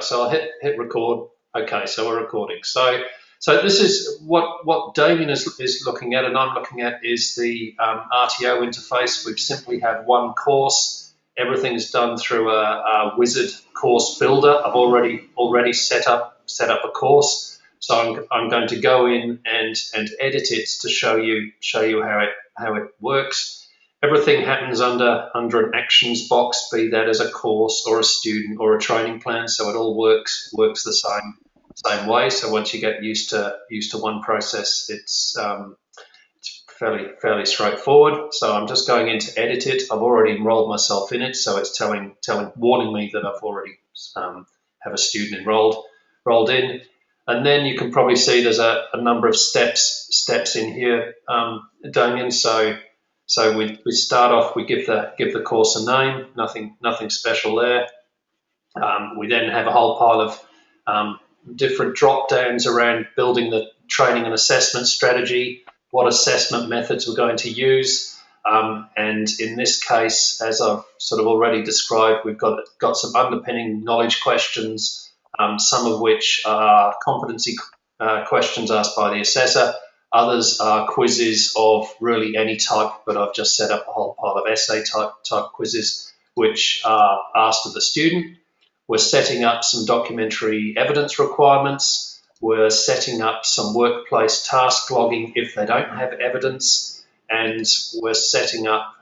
So I'll hit record. Okay, so we're recording. So this is what Damien is looking at, and I'm looking at is the RTO interface. We simply have one course. Everything's done through a wizard course builder. I've already set up a course. So I'm going to go in and edit it to show you how it works. Everything happens under an actions box, be that as a course or a student or a training plan. So it all works the same way. So once you get used to one process, it's fairly straightforward. So I'm just going in to edit it. I've already enrolled myself in it, so it's warning me that I've already have a student enrolled in. And then you can probably see there's a number of steps in here, Damien. So we start off, we give the course a name, nothing special there. We then have a whole pile of different drop downs around building the training and assessment strategy, what assessment methods we're going to use. And in this case, as I've sort of already described, we've got some underpinning knowledge questions, some of which are competency questions asked by the assessor. Others are quizzes of really any type, but I've just set up a whole pile of essay type quizzes which are asked of the student. We're setting up some documentary evidence requirements. We're setting up some workplace task logging if they don't have evidence, and we're setting up,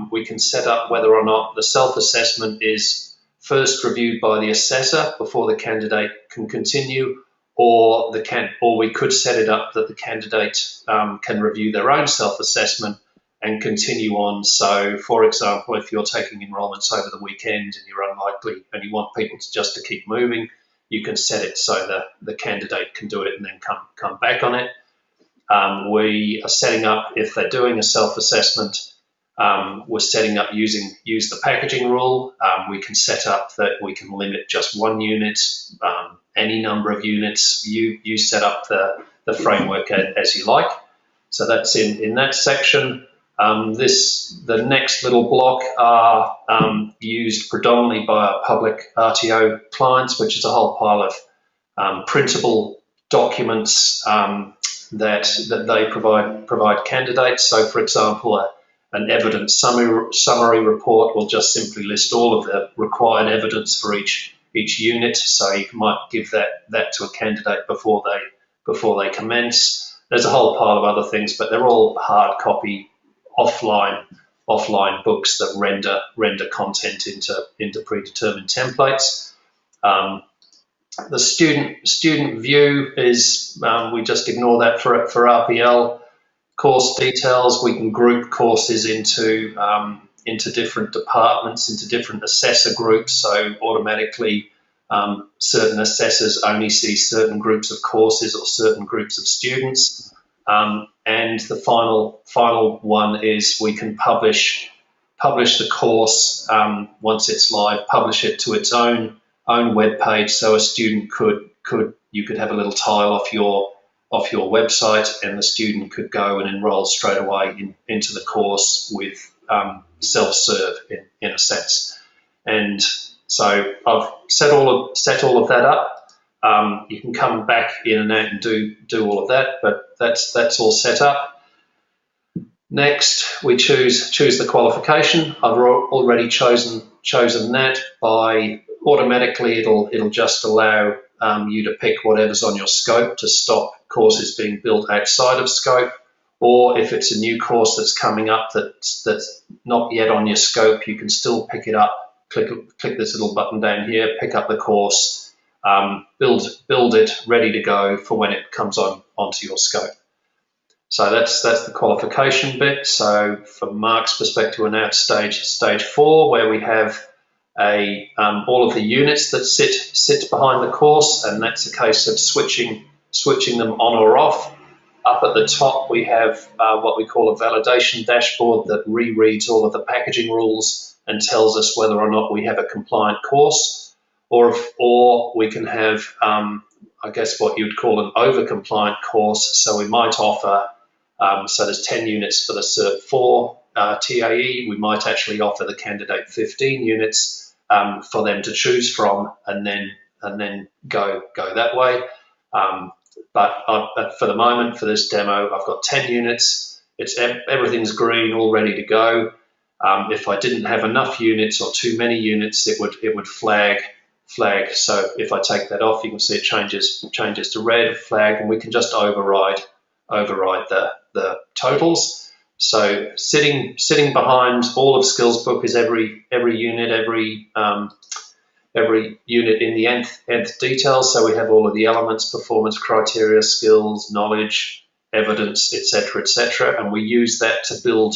we can set up whether or not the self-assessment is first reviewed by the assessor before the candidate can continue, or we could set it up that the candidate can review their own self-assessment and continue on. So, for example, if you're taking enrolments over the weekend and you're unlikely and you want people to keep moving, you can set it so that the candidate can do it and then come back on it. We are setting up, if they're doing a self-assessment, we're setting up use the packaging rule. We can set up that we can limit just one unit, any number of units. You set up the framework as you like. So that's in that section. The next little block are used predominantly by our public RTO clients, which is a whole pile of printable documents that they provide candidates. So, for example, an evidence summary report will just simply list all of the required evidence for each unit. So you might give that to a candidate before they commence. There's a whole pile of other things, but they're all hard copy, offline books that render content into predetermined templates. The student view is we just ignore that for RPL. Course details, we can group courses into different departments, into different assessor groups. So automatically, certain assessors only see certain groups of courses or certain groups of students. And the final one is we can publish the course once it's live, publish it to its own web page. So a student you could have a little tile off your website, and the student could go and enroll straight away into the course with self-serve in a sense. And so I've set all of that up. You can come back in and out and do all of that, but that's all set up. Next, we choose the qualification. I've already chosen that. By automatically it'll just allow you to pick whatever's on your scope to stop courses being built outside of scope, or if it's a new course that's coming up that's not yet on your scope, you can still pick it up, click this little button down here, pick up the course, build it ready to go for when it comes onto your scope. So that's the qualification bit. So from Mark's perspective, we're now at stage 4, where we have all of the units that sit behind the course, and that's a case of switching them on or off. Up at the top, we have what we call a validation dashboard that rereads all of the packaging rules and tells us whether or not we have a compliant course, or we can have, I guess, what you'd call an over-compliant course. So we might offer, so there's 10 units for the Cert IV TAE. We might actually offer the candidate 15 units for them to choose from, and then then go that way. But for the moment, for this demo, I've got 10 units. Everything's green, all ready to go. If I didn't have enough units or too many units, it would flag. So if I take that off, you can see it changes to red flag, and we can just override the totals. So sitting behind all of Skillsbook is every unit, every unit in the nth detail. So we have all of the elements, performance criteria, skills, knowledge, evidence, etc., and we use that to build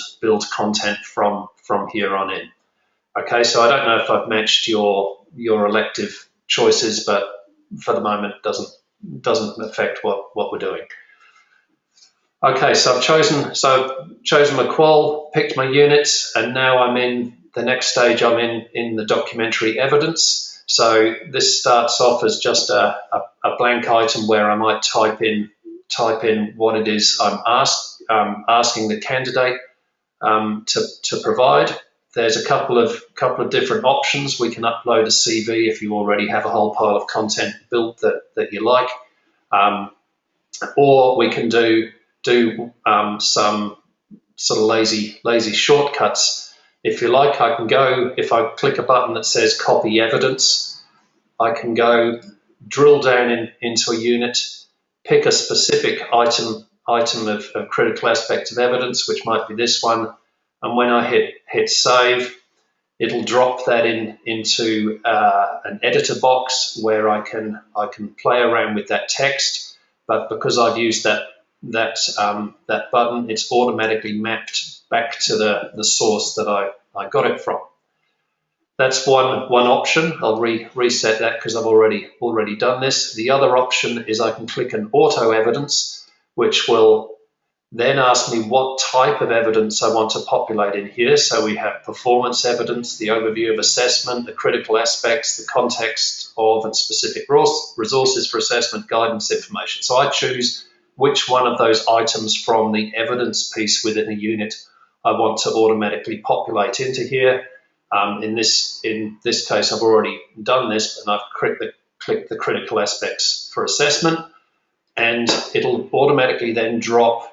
content from here on in. Okay, so I don't know if I've matched your elective choices, but for the moment it doesn't affect what we're doing. Okay, so I've chosen my qual, picked my units, and now I'm in the next stage. I'm in the documentary evidence. So this starts off as just a blank item where I might type in what it is I'm asking the candidate to provide. There's a couple of different options. We can upload a CV if you already have a whole pile of content built that you like, or we can do some sort of lazy shortcuts. If you like, I can go, if I click a button that says copy evidence, I can go drill down into a unit, pick a specific item of critical aspect of evidence, which might be this one, and when I hit save, it'll drop that into an editor box where I can play around with that text. But because I've used that button, it's automatically mapped back to the source that I got it from. That's one option. I'll reset that because I've already done this. The other option is I can click an auto evidence, which will then ask me what type of evidence I want to populate in here. So we have performance evidence, the overview of assessment, the critical aspects, the context of and specific resources for assessment, guidance information. So I choose which one of those items from the evidence piece within a unit I want to automatically populate into here. In this case, I've already done this, and I've clicked the critical aspects for assessment, and it'll automatically then drop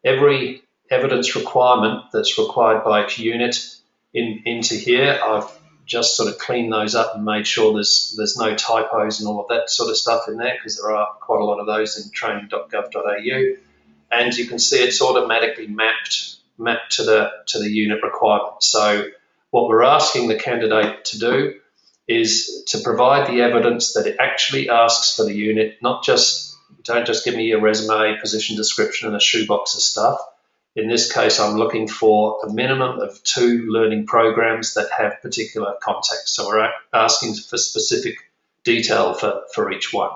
every evidence requirement that's required by each unit into here. I've just sort of cleaned those up and made sure there's no typos and all of that sort of stuff in there, because there are quite a lot of those in training.gov.au. And you can see it's automatically mapped to the unit requirement. So what we're asking the candidate to do is to provide the evidence that it actually asks for the unit, don't just give me your resume, position description, and a shoebox of stuff. In this case, I'm looking for a minimum of 2 learning programs that have particular context. So we're asking for specific detail for each one.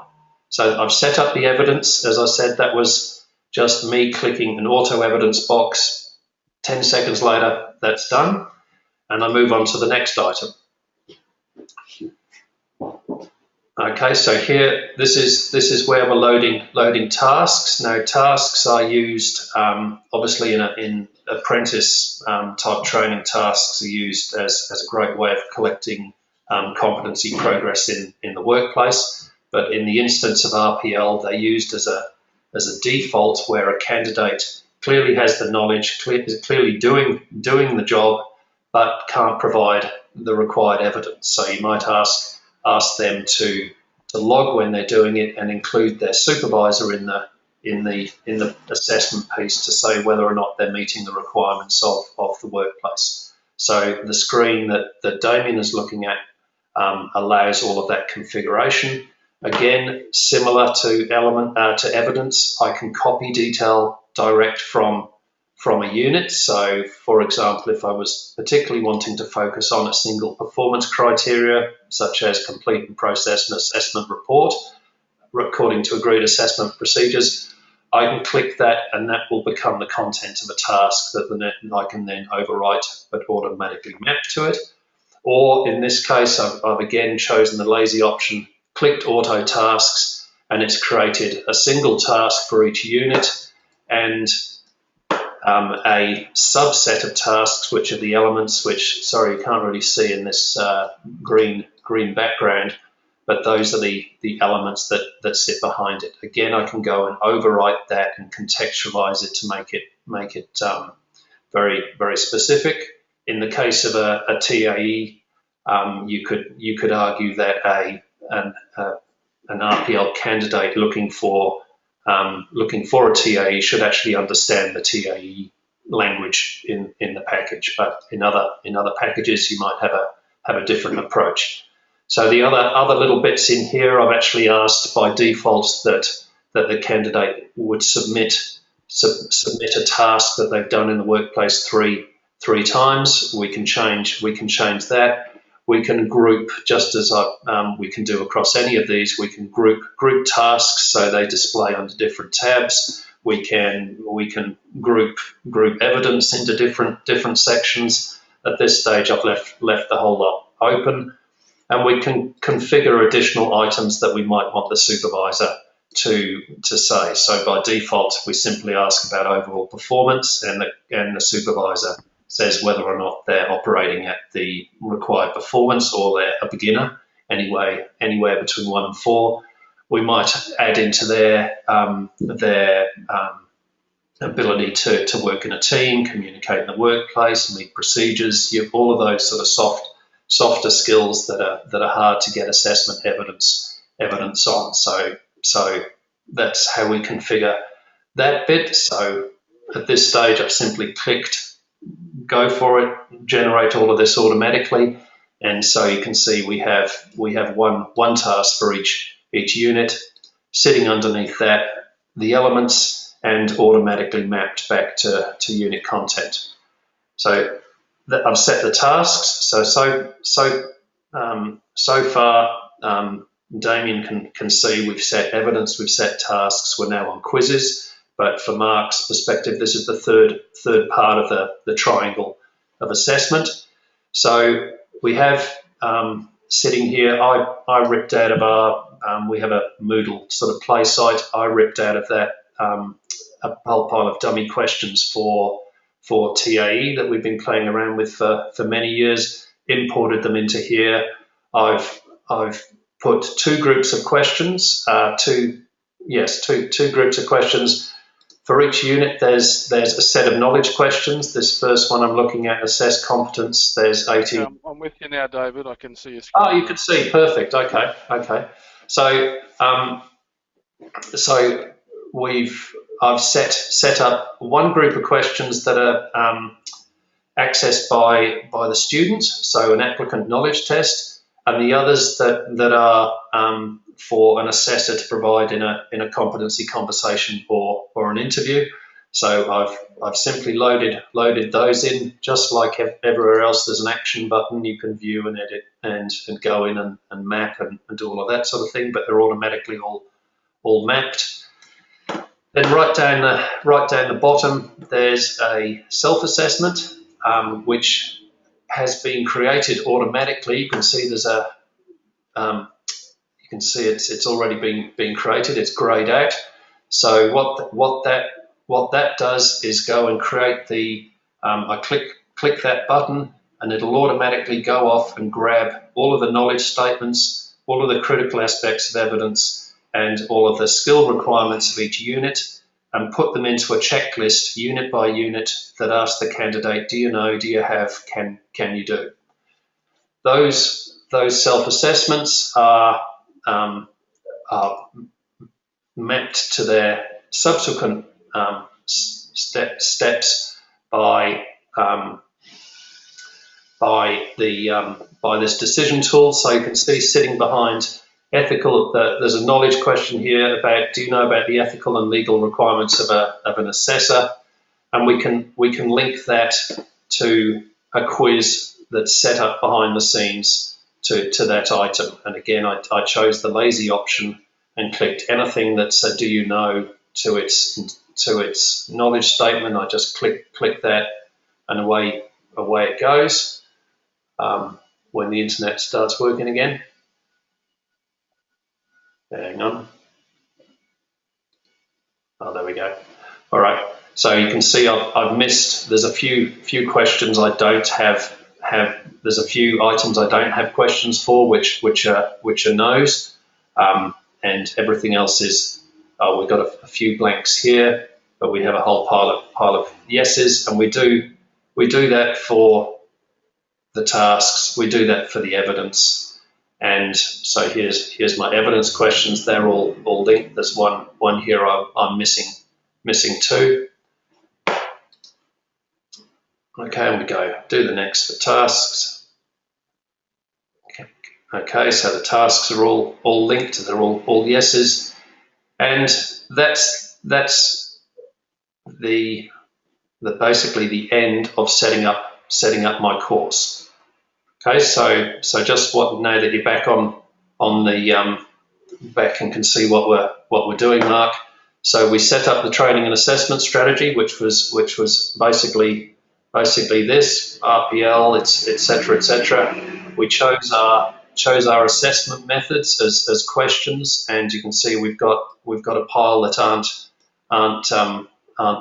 So I've set up the evidence. As I said, that was just me clicking an auto evidence box. 10 seconds later, that's done. And I move on to the next item. Okay, so here, this is where we're loading tasks. Now, tasks are used obviously in apprentice type training. Tasks are used as a great way of collecting competency progress in the workplace. But in the instance of RPL, they're used as a default, where a candidate clearly has the knowledge, is clearly doing the job, but can't provide the required evidence. So you might ask them to log when they're doing it and include their supervisor in the assessment piece to say whether or not they're meeting the requirements of the workplace. So the screen that Damien is looking at allows all of that configuration. Again, similar to evidence, I can copy detail direct from a unit. So, for example, if I was particularly wanting to focus on a single performance criteria, such as complete and process an assessment report according to agreed assessment procedures, I can click that, and that will become the content of a task that I can then overwrite but automatically map to it. Or in this case, I've again chosen the lazy option, clicked auto tasks, and it's created a single task for each unit and a subset of tasks, which are the elements, which, sorry, you can't really see in this green background, but those are the elements that sit behind it. Again, I can go and overwrite that and contextualize it to make it very, very specific. In the case of a TAE, you could argue that an RPL candidate looking for a TAE should actually understand the TAE language in the package, but in other packages you might have a different approach. So the other little bits in here, I've actually asked by default that the candidate would submit a task that they've done in the workplace three times. We can change that. We can group, just as we can do across any of these. We can group tasks so they display under different tabs. We can group evidence into different sections. At this stage, I've left the whole lot open, and we can configure additional items that we might want the supervisor to say. So by default, we simply ask about overall performance, and the supervisor says whether or not they're operating at the required performance or they're a beginner, anywhere between 1 and 4. We might add into their ability to work in a team, communicate in the workplace, meet procedures, all of those sort of softer skills that are hard to get assessment evidence on. So that's how we configure that bit. So at this stage, I've simply clicked go for it, generate all of this automatically, and so you can see we have one task for each unit. Sitting underneath that, the elements, and automatically mapped back to unit content. So I've set the tasks. So far, Damien can see we've set evidence, we've set tasks. We're now on quizzes. But for Mark's perspective, this is the third part of the triangle of assessment. So we have sitting here, I ripped out of our, we have a Moodle sort of play site. I ripped out of that a whole pile of dummy questions for TAE that we've been playing around with for many years, imported them into here. I've put two groups of questions, two groups of questions. For each unit, there's a set of knowledge questions. This first one I'm looking at, assess competence. There's 18. I'm with you now, David. I can see your screen. Oh, you can see. Perfect. Okay. So, I've set up one group of questions that are accessed by the student, so an applicant knowledge test, and the others that are for an assessor to provide in a competency conversation or an interview. So I've simply loaded those in, just like everywhere else. There's an action button you can view and edit and go in and map and do all of that sort of thing, but they're automatically all mapped. Then right down the bottom, there's a self-assessment which has been created automatically. You can see there's a you can see it's already been created. It's grayed out. So what that does is go and create the. I click that button, and it'll automatically go off and grab all of the knowledge statements, all of the critical aspects of evidence, and all of the skill requirements of each unit, and put them into a checklist unit by unit that asks the candidate, do you know, do you have, can you do? Those self-assessments are mapped to their subsequent steps by this decision tool. So you can see sitting behind ethical, there's a knowledge question here about, do you know about the ethical and legal requirements of an assessor? And we can link that to a quiz that's set up behind the scenes to that item. And again, I chose the lazy option and clicked anything that's a do you know to its knowledge statement. I just click that, and away it goes. When the internet starts working again. Hang on. Oh, there we go. All right. So you can see I've missed. There's a few questions I don't have There's a few items I don't have questions for, which are no's, and everything else is. We've got a few blanks here, but we have a whole pile of yeses, and we do that for the tasks. We do that for the evidence. And so here's my evidence questions. They're all linked. There's one here I'm missing two. Okay, and we go do the next for tasks. Okay, so the tasks are all linked. They're all yeses, and that's the basically the end of setting up my course. Okay, so just now that you're back on the back and can see what we're doing, Mark. So we set up the training and assessment strategy, which was basically this RPL, etc., etc. We chose our assessment methods as questions, and you can see we've got a pile that aren't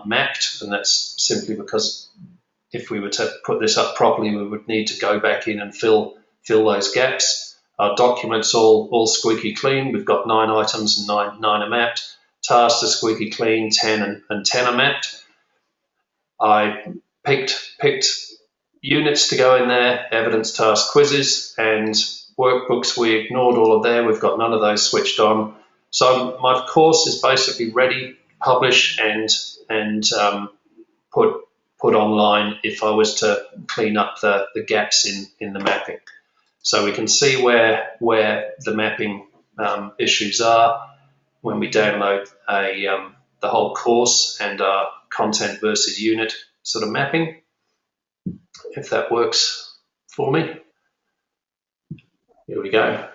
mapped, and that's simply because if we were to put this up properly, we would need to go back in and fill those gaps. Our documents all squeaky clean. We've got 9 items and nine are mapped. Tasks are squeaky clean, 10 and 10 are mapped. I picked units to go in there, evidence, task, quizzes, and workbooks. We ignored all of there. We've got none of those switched on. So my course is basically ready, publish, and put online if I was to clean up the gaps in the mapping. So we can see where the mapping issues are when we download the whole course and our content versus unit sort of mapping, if that works for me. Here we go.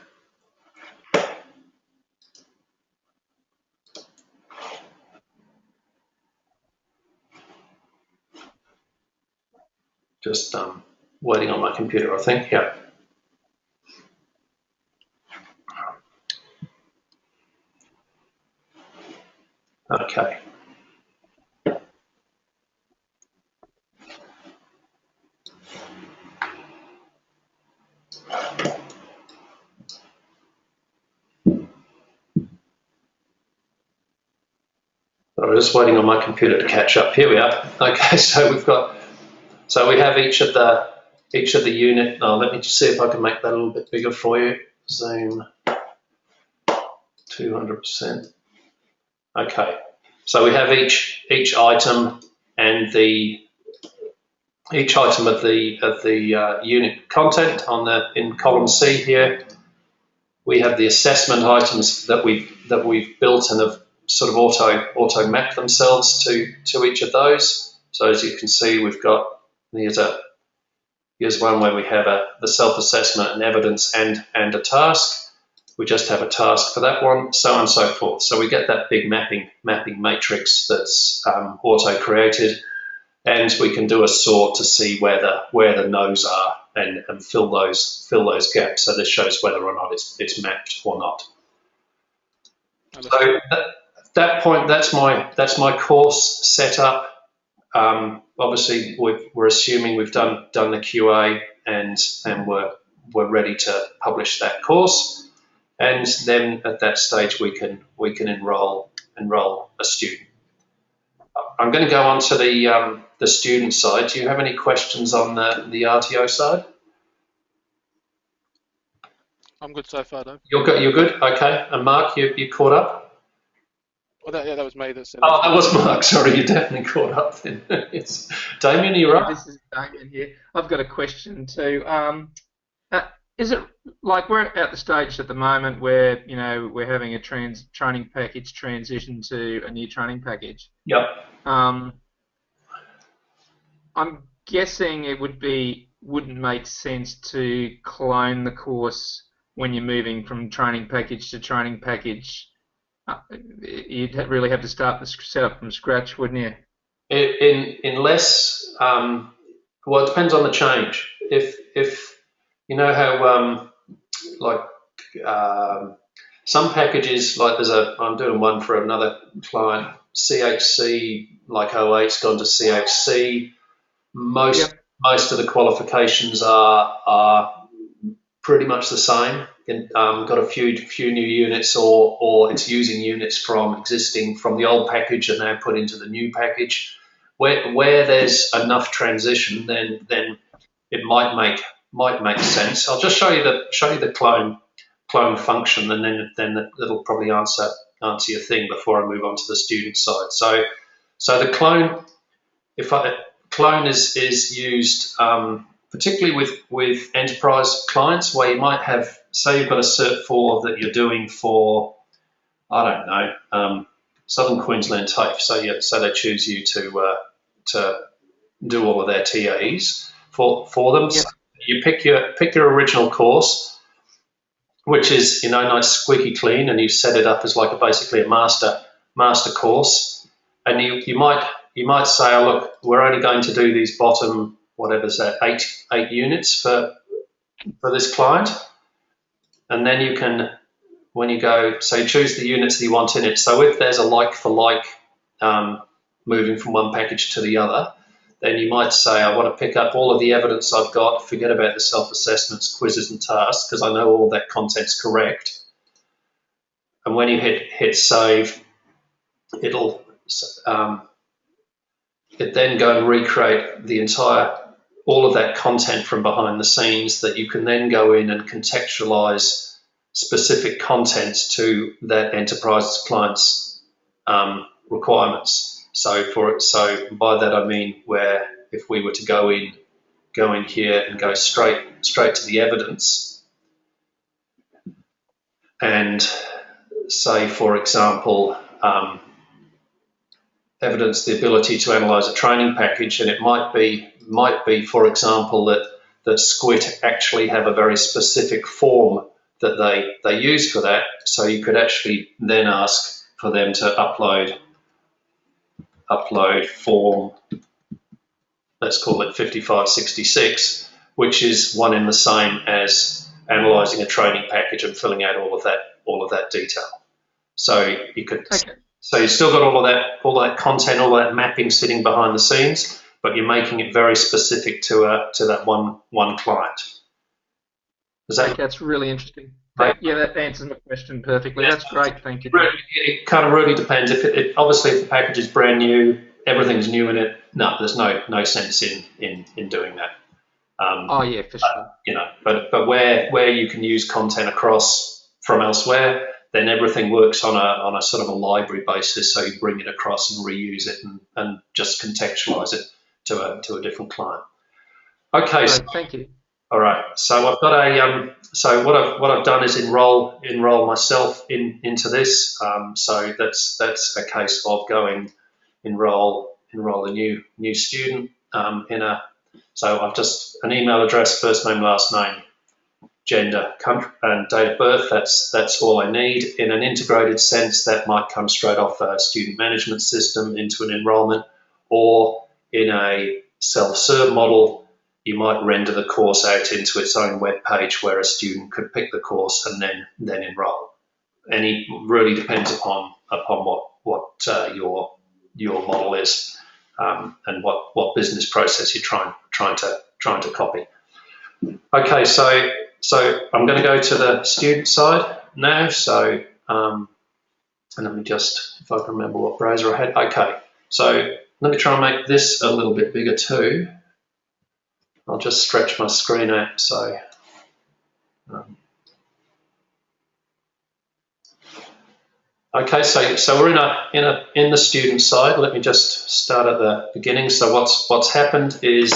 Just waiting on my computer, I think. Yeah. Okay. I'm just waiting on my computer to catch up. Here we are. Okay, so we have each of the unit. Oh, let me just see if I can make that a little bit bigger for you. Zoom 200%. Okay, so we have each item and each item of the unit content in column C here. We have the assessment items that we've built and have sort of auto map themselves to each of those. So as you can see, we've got here's one where we have the self-assessment and evidence and a task. We just have a task for that one, so on and so forth. So we get that big mapping matrix that's auto-created, and we can do a sort to see where the no's are and fill those gaps. So this shows whether or not it's mapped or not. So at that point, that's my course set up. Obviously, we're assuming we've done the QA and we're ready to publish that course. And then at that stage, we can enroll a student. I'm going to go on to the student side. Do you have any questions on the RTO side? I'm good so far, Dave. You're good. Okay. And Mark, you caught up? Oh, that was me that said. Oh, that was Mark. Sorry, you definitely caught up then. It's Damien, are you up? This is Damien here. I've got a question too. Is it like we're at the stage at the moment where we're having a training package transition to a new training package? Yep. I'm guessing it wouldn't make sense to clone the course when you're moving from training package to training package. You'd really have to start the setup from scratch, wouldn't you? Unless, well, it depends on the change. If you know how some packages, like I'm doing one for another client, CHC, like 08's gone to CHC. Most most of the qualifications are pretty much the same. Got a few new units, or it's using units from the old package and now put into the new package. Where there's enough transition, then it might make sense. I'll just show you the clone function, and then that'll probably answer your thing before I move on to the student side. So the clone, clone is used particularly with enterprise clients, where you might have, say you've got a Cert IV that you're doing for, I don't know, Southern Queensland TAFE. So they choose you to do all of their TAEs for them. Yep. So you pick your original course, which is nice squeaky clean, and you set it up as like basically a master course, and you might say, oh, look, we're only going to do these bottom, whatever's that, eight units for this client, and then you can, when you go, so you choose the units that you want in it. So if there's a like for like moving from one package to the other, then you might say, I want to pick up all of the evidence I've got, forget about the self-assessments, quizzes and tasks, because I know all that content's correct. And when you hit save, it'll it then go and recreate all of that content from behind the scenes, that you can then go in and contextualize specific contents to that enterprise client's requirements. So by that I mean, where if we were to go in here and go straight to the evidence, and say, for example, evidence the ability to analyze a training package, and it might be, for example, that Squid actually have a very specific form that they use for that. So you could actually then ask for them to upload form, let's call it 5566, which is one in the same as analysing a training package and filling out all of that detail. So you could, Okay. So you've still got all of that content, all that mapping sitting behind the scenes, but you're making it very specific to that one client. That's really interesting. That answers my question perfectly. Yeah. That's great. Thank you. It kind of really depends. Obviously, if the package is brand new, everything's new in it. No, there's no sense in doing that. Oh yeah, for sure. But where you can use content across from elsewhere, then everything works on a sort of a library basis. So you bring it across and reuse it and just contextualize it to a different client. Okay. Great, thank you. All right. So I've got so what I've done is enroll myself into this. So that's a case of going enroll a new student so I've just an email address, first name, last name, gender, country, and date of birth. That's all I need. In an integrated sense, that might come straight off a student management system into an enrolment, or in a self-serve model, you might render the course out into its own web page where a student could pick the course and then enroll. And it really depends upon what your model is, and what business process you're trying to copy. Okay, so I'm going to go to the student side now. So and let me just, if I can remember what browser I had. Okay, so let me try and make this a little bit bigger too. I'll just stretch my screen out. So okay, so we're in the student side. Let me just start at the beginning. So what's happened is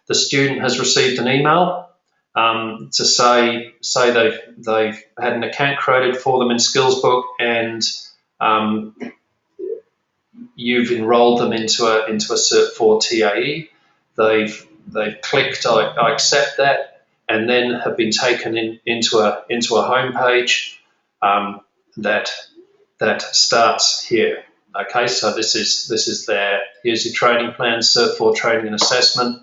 the student has received an email to say they've had an account created for them in Skillsbook, and you've enrolled them into a Cert IV TAE. They've clicked I accept that, and then have been taken into a home page that starts here. Okay, so this is here's your training plan, Cert IV training and assessment.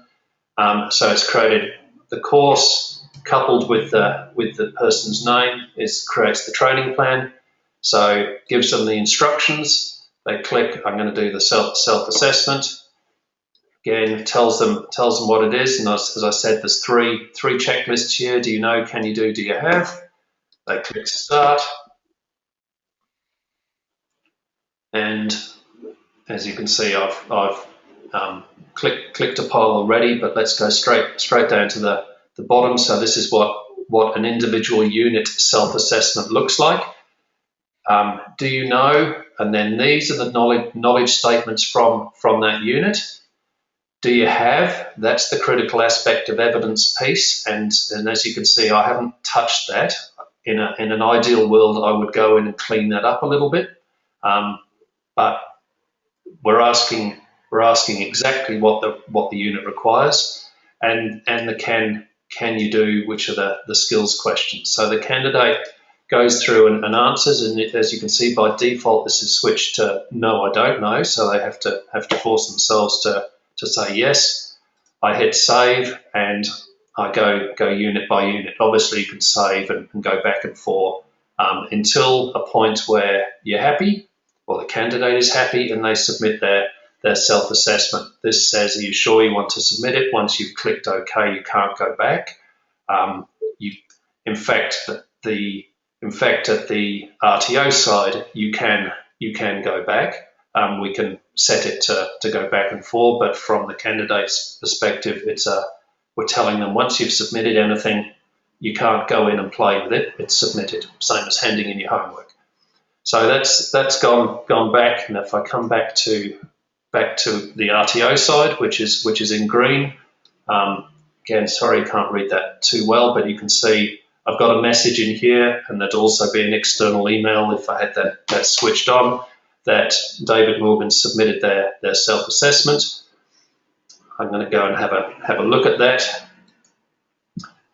So it's created the course coupled with the person's name creates the training plan. So gives them the instructions. They click, I'm going to do the self-assessment. Again, tells them what it is, and as I said, there's three checklists here. Do you know? Can you do? Do you have? They click start, and as you can see, I've clicked a pile already, but let's go straight down to the bottom. So this is what an individual unit self-assessment looks like. Do you know? And then these are the knowledge statements from that unit. Do you have? That's the critical aspect of evidence piece, and as you can see, I haven't touched that. In an ideal world, I would go in and clean that up a little bit, but we're asking exactly what the unit requires, and the can you do, which are the skills questions. So the candidate goes through and answers, and as you can see, by default this is switched to no, I don't know. So they have to force themselves to say yes. I hit save and I go unit by unit. Obviously, you can save and go back and forth until a point where you're happy, or the candidate is happy, and they submit their self-assessment. This says, are you sure you want to submit it? Once you've clicked OK, you can't go back. In fact, at the RTO side, you can go back. We can set it to go back and forth, but from the candidate's perspective, we're telling them once you've submitted anything, you can't go in and play with it. It's submitted, same as handing in your homework. So that's gone back, and if I come back to the RTO side, which is in green, again, sorry, I can't read that too well, but you can see I've got a message in here, and there'd also be an external email if I had that switched on, that David Morgan submitted their self-assessment. I'm going to go and have a look at that.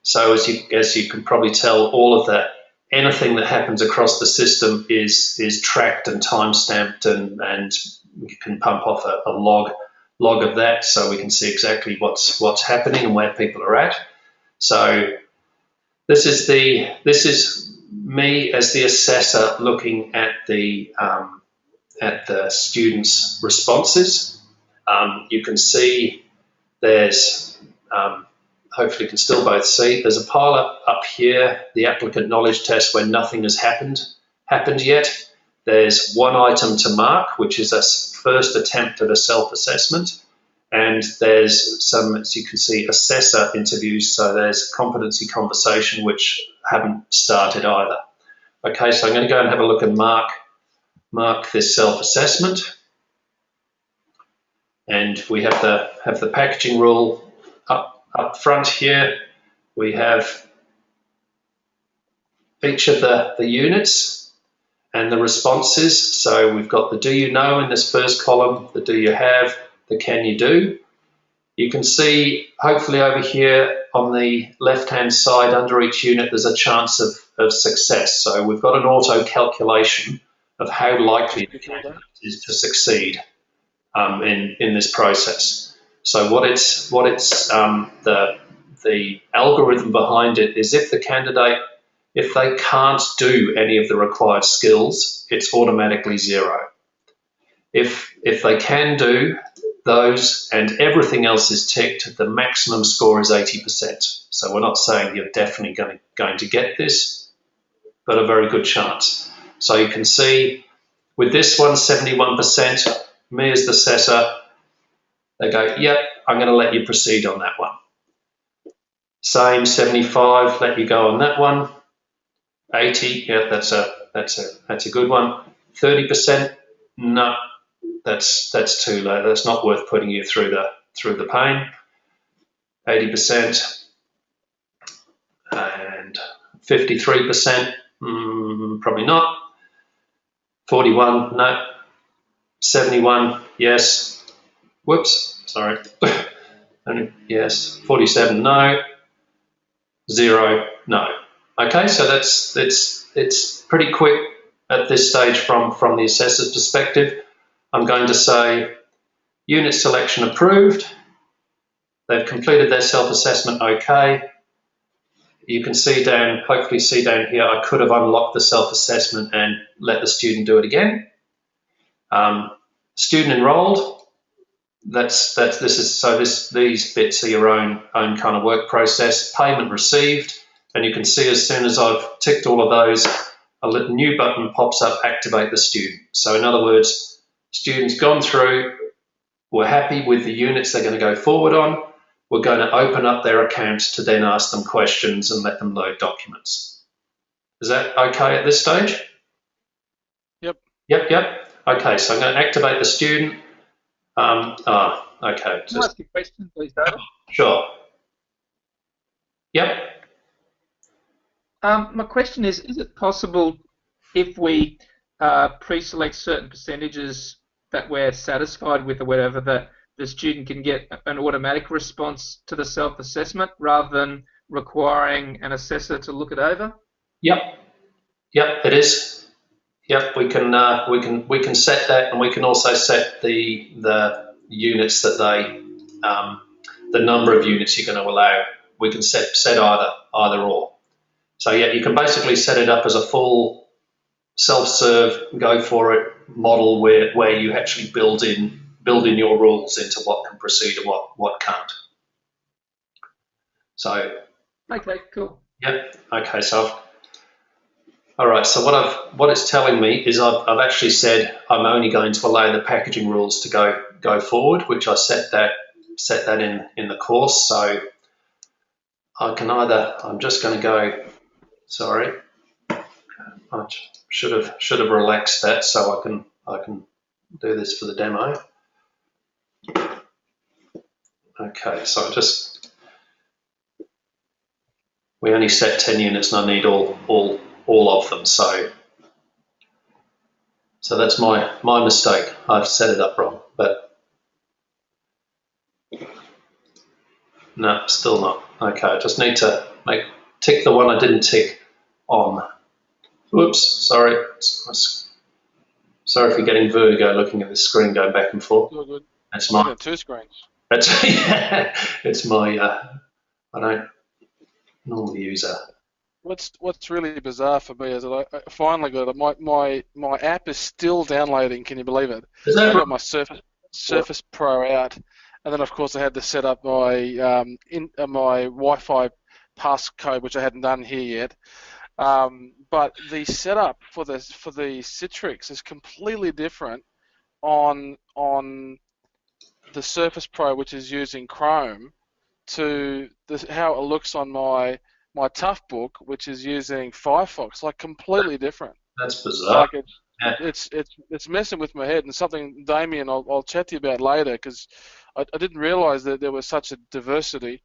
So as you can probably tell, all of that, anything that happens across the system is tracked and time-stamped, and you can pump off a log of that, so we can see exactly what's happening and where people are at. So this is me as the assessor looking at the students' responses. You can see there's, hopefully you can still both see, there's a pile up here, the applicant knowledge test, where nothing has happened yet. There's one item to mark, which is a first attempt at a self-assessment. And there's some, as you can see, assessor interviews. So there's competency conversation, which haven't started either. Okay, so I'm going to go and have a look and mark this self-assessment. And we have the packaging rule up front here. We have each of the units and the responses. So we've got the do you know in this first column, the do you have, the can you do. You can see hopefully over here on the left-hand side under each unit there's a chance of success. So we've got an auto calculation of how likely the candidate is to succeed in this process. So the algorithm behind it is if the candidate, if they can't do any of the required skills, it's automatically 0. If they can do those and everything else is ticked, the maximum score is 80%. So we're not saying you're definitely going to get this, but a very good chance. So you can see with this one, 71%, me as the assessor, they go, yep, I'm going to let you proceed on that one. Same, 75, let you go on that one. 80, yeah, that's a good one. 30%, no, that's too low. That's not worth putting you through the pain. 80% and 53%, probably not. 41, no. 71, yes. Whoops, sorry. Yes. 47, no. 0, no. Okay, so it's pretty quick at this stage from the assessor's perspective. I'm going to say unit selection approved. They've completed their self-assessment okay. You can see down, hopefully see down here, I could have unlocked the self-assessment and let the student do it again. Student enrolled. these bits are your own kind of work process. Payment received, and you can see as soon as I've ticked all of those, a little new button pops up, activate the student. So in other words, students gone through, we're happy with the units they're going to go forward on. We're going to open up their accounts to then ask them questions and let them load documents. Is that okay at this stage? Yep. Yep. Okay, so I'm going to activate the student. Okay. Can I ask you a question, please, David? Sure. Yep. My question is it possible if we pre-select certain percentages that we're satisfied with or whatever, that the student can get an automatic response to the self-assessment rather than requiring an assessor to look it over? Yep, it is. Yep, we can set that, and we can also set the units that they, the number of units you're going to allow. We can set either or. So yeah, you can basically set it up as a full self-serve, go for it model where you actually build in your rules into what can proceed and what can't. So. Okay, cool. Yep. Okay. So all right. So what it's telling me is I've actually said I'm only going to allow the packaging rules to go forward, which I set that in the course. So I can I'm just going to go. Sorry, I should have relaxed that so I can do this for the demo. Okay. So we only set 10 units, and I need all of them. So that's my mistake. I've set it up wrong, but no, still not. Okay, I just need to tick the one I didn't tick on. Whoops, sorry. Sorry for getting vertigo looking at the screen going back and forth. You're good. That's I'm looking at two screens. That's yeah, it's my I don't normally use a. What's really bizarre for me is that I finally got it. My app is still downloading. Can you believe it? Is that I got my Surface Pro out, and then of course I had to set up my my Wi-Fi passcode, which I hadn't done here yet. But the setup for the Citrix is completely different on the Surface Pro, which is using Chrome, to how it looks on my Toughbook, which is using Firefox. Like completely different. That's bizarre. Like it's messing with my head, and something, Damien, I'll chat to you about later, because I didn't realise that there was such a diversity.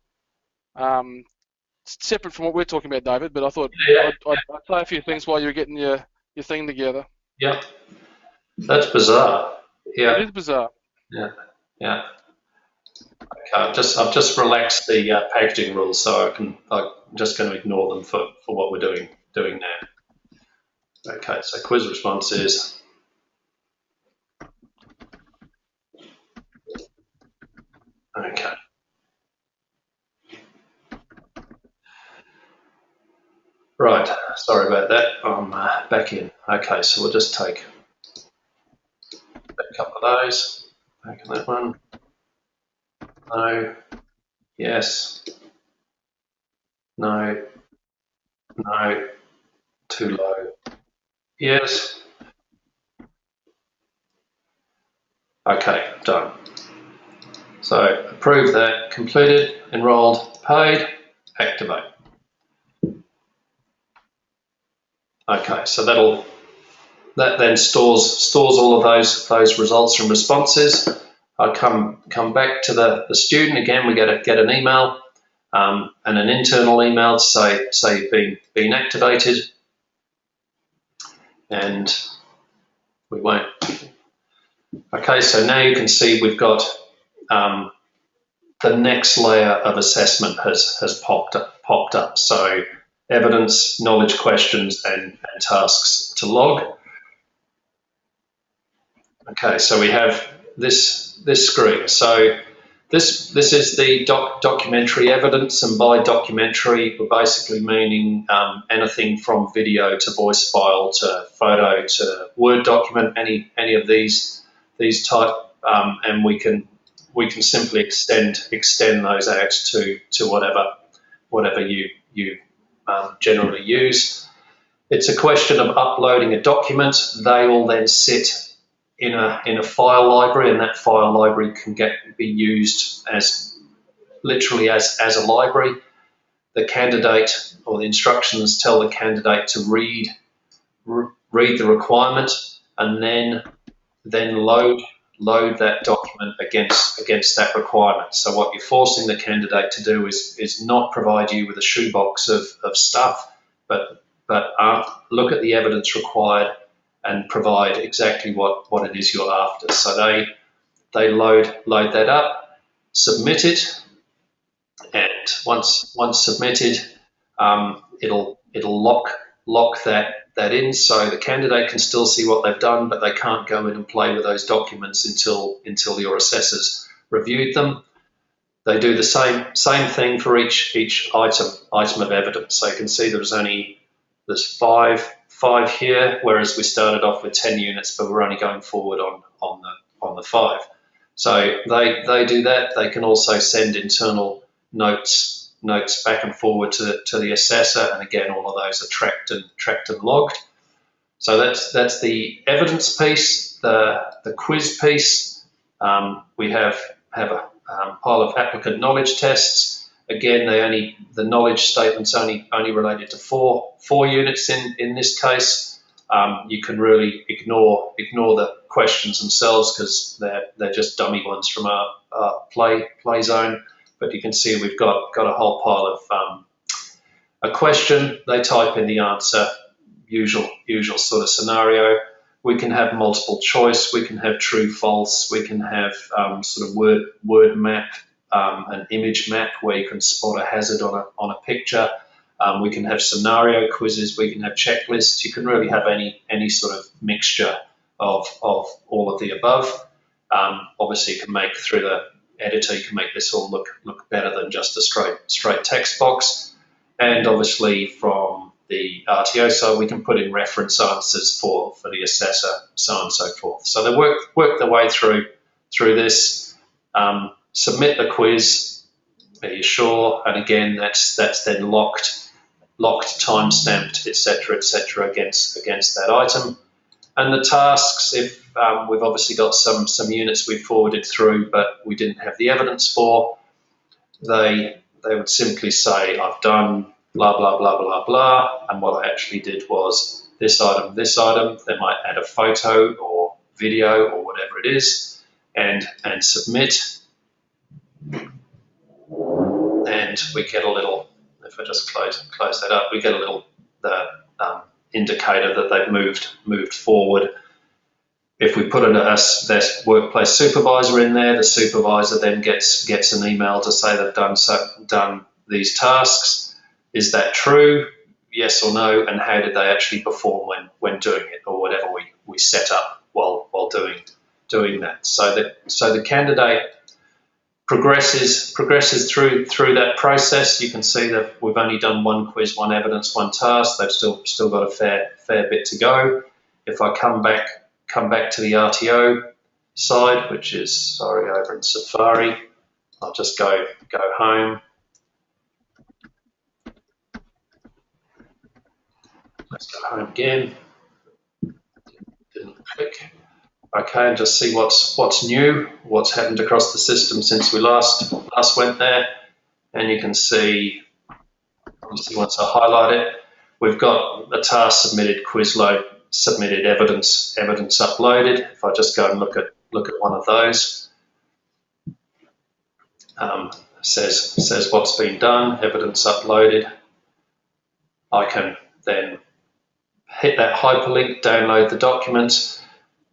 Separate from what we're talking about, David, but I thought I'd say a few things while you were getting your thing together. Yeah, that's bizarre. Yeah, it is bizarre. Yeah. Okay, I've just relaxed the packaging rules, so I'm just going to ignore them for what we're doing now. Okay, so quiz responses. Okay. Right, sorry about that. I'm back in. Okay, so we'll just take a couple of those. Back in that one. No. Yes. No. No. Too low. Yes. Okay, done. So approve that, completed, enrolled, paid, activate. Okay, so that then stores all of those results and responses. I come back to the student again. We get an email and an internal email to say you've been activated, and we won't. Okay, so now you can see we've got the next layer of assessment has popped up. So evidence, knowledge questions, and tasks to log. Okay, so we have this screen. So this is the documentary evidence, and by documentary we're basically meaning anything from video to voice file to photo to Word document, any of these type, and we can we can simply extend those out to whatever you generally use. It's a question of uploading a document. They will then sit in a file library, and that file library can be used as literally as a library. The candidate or the instructions tell the candidate to read the requirement and then load that document against that requirement. So what you're forcing the candidate to do is not provide you with a shoebox of stuff, but look at the evidence required and provide exactly what it is you're after. So they load that up, submit it, and once submitted, it'll lock that in, so the candidate can still see what they've done, but they can't go in and play with those documents until your assessors reviewed them. They do the same thing for each item of evidence. So you can see there's five here, whereas we started off with 10 units, but we're only going forward on the 5. So they do that. They can also send internal notes back and forward to the assessor, and again, all of those are tracked and logged. So that's the evidence piece. The quiz piece, we have a pile of applicant knowledge tests. Again, the knowledge statements only related to four units in this case. You can really ignore the questions themselves because they're just dummy ones from our play zone. But you can see we've got a whole pile of a question. They type in the answer, usual sort of scenario. We can have multiple choice. We can have true, false. We can have sort of word map, an image map where you can spot a hazard on a picture. We can have scenario quizzes. We can have checklists. You can really have any sort of mixture of all of the above. Obviously, you can make through the editor, you can make this all look better than just a straight text box. And obviously from the RTO side, we can put in reference answers for the assessor, so on and so forth. So they work their way through this, submit the quiz, are you sure? And again, that's then locked, time-stamped, etc., against that item. And the tasks, if we've obviously got some units we forwarded through, but we didn't have the evidence for, they would simply say, I've done blah, blah, blah, blah, blah, and what I actually did was this item. They might add a photo or video or whatever it is, and submit. And we get a little, if I just close that up, we get a little indicator that they've moved forward. If we put that workplace supervisor in there, the supervisor then gets an email to say they've done these tasks. Is that true? Yes or no? And how did they actually perform when doing it, or whatever we set up while doing that? So the candidate progresses through that process. You can see that we've only done one quiz, one evidence, one task. They've still got a fair bit to go. If I come back to the RTO side, which is over in Safari, I'll just go home. Let's go home again. Didn't click. Okay, and just see what's new, what's happened across the system since we last went there. And you can see, obviously once I highlight it, we've got the task submitted, quiz load submitted, evidence uploaded. If I just go and look at one of those, says what's been done, evidence uploaded. I can then hit that hyperlink, download the document,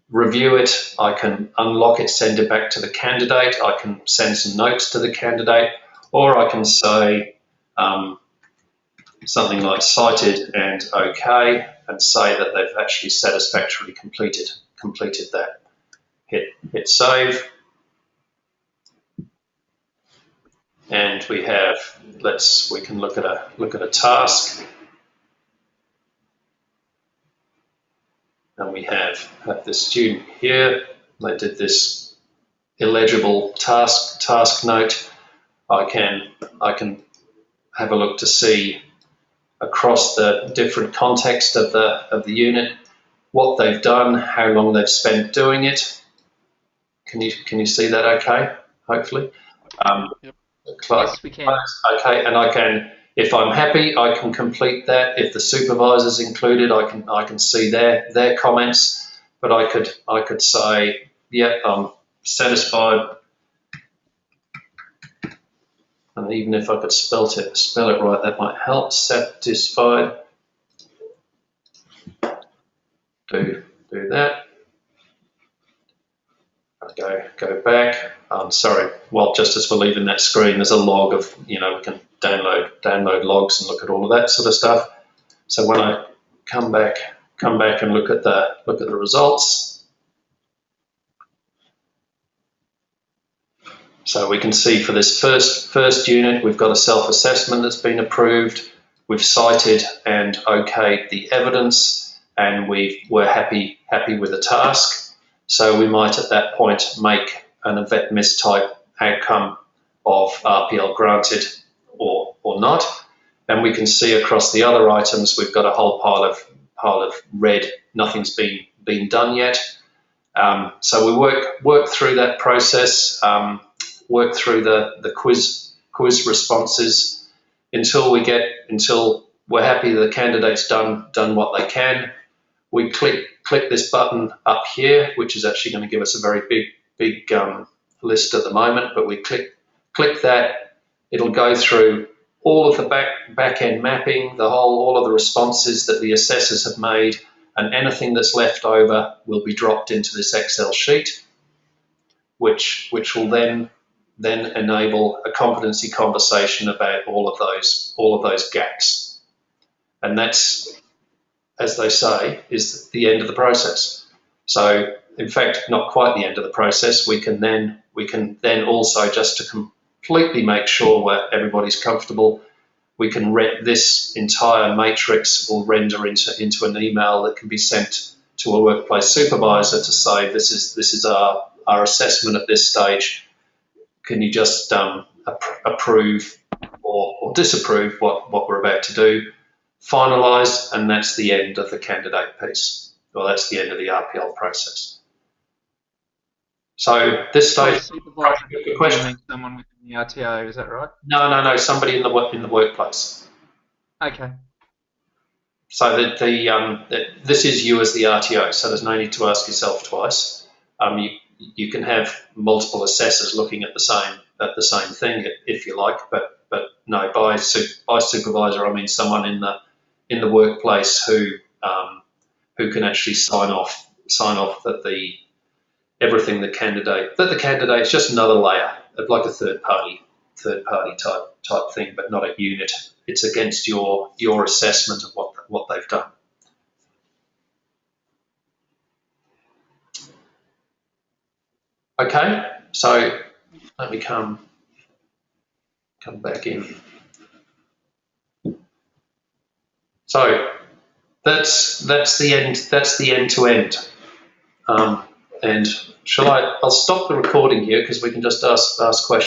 review it. I can unlock it, send it back to the candidate. I can send some notes to the candidate, or I can say something like cited and okay, and say that they've actually satisfactorily completed that. Hit save, and we can look at a task, and we have this student here. They did this illegible task note, I can have a look to see across the different context of the unit what they've done, how long they've spent doing it. Can you see that? Okay, hopefully. Yep. Yes, we can. Okay, and I can, if I'm happy, I can complete that. If the supervisor's included, I can see their comments. But I could say, yeah, I'm satisfied. And even if I could spell it right, that might help. Satisfied. Do that. Go back. Sorry. Well, just as we're leaving that screen, there's a log of, we can download logs and look at all of that sort of stuff. So when I come back and look at the results, so we can see for this first unit, we've got a self-assessment that's been approved. We've cited and okayed the evidence, and we're happy with the task. So we might at that point make an event miss type outcome of RPL granted or not. And we can see across the other items, we've got a whole pile of red, nothing's been done yet. So we work through that process, work through the quiz responses until we're happy the candidate's done what they can. We click this button up here, which is actually going to give us a very big list at the moment, but we click that. It'll go through all of the back end mapping, all of the responses that the assessors have made, and anything that's left over will be dropped into this Excel sheet, which will then enable a competency conversation about all of those gaps. And that's, as they say, is the end of the process. So in fact, not quite the end of the process. We can then also, just to completely make sure everybody's comfortable, we can this entire matrix will render into an email that can be sent to a workplace supervisor to say, this is our assessment at this stage. Can you just approve or disapprove what we're about to do? Finalised, and that's the end of the candidate piece. Well, that's the end of the RPL process. So this stage, the question. Someone within the RTO, is that right? No. Somebody in the workplace. Okay. So this is you as the RTO. So there's no need to ask yourself twice. You can have multiple assessors looking at the same thing if you like, but no, by supervisor I mean someone in the workplace who can actually sign off that everything the candidate's just another layer of like a third party type thing, but not a unit. It's against your assessment of what they've done. Okay, so let me come back in. So that's the end. That's the end to end. And I'll stop the recording here because we can just ask questions.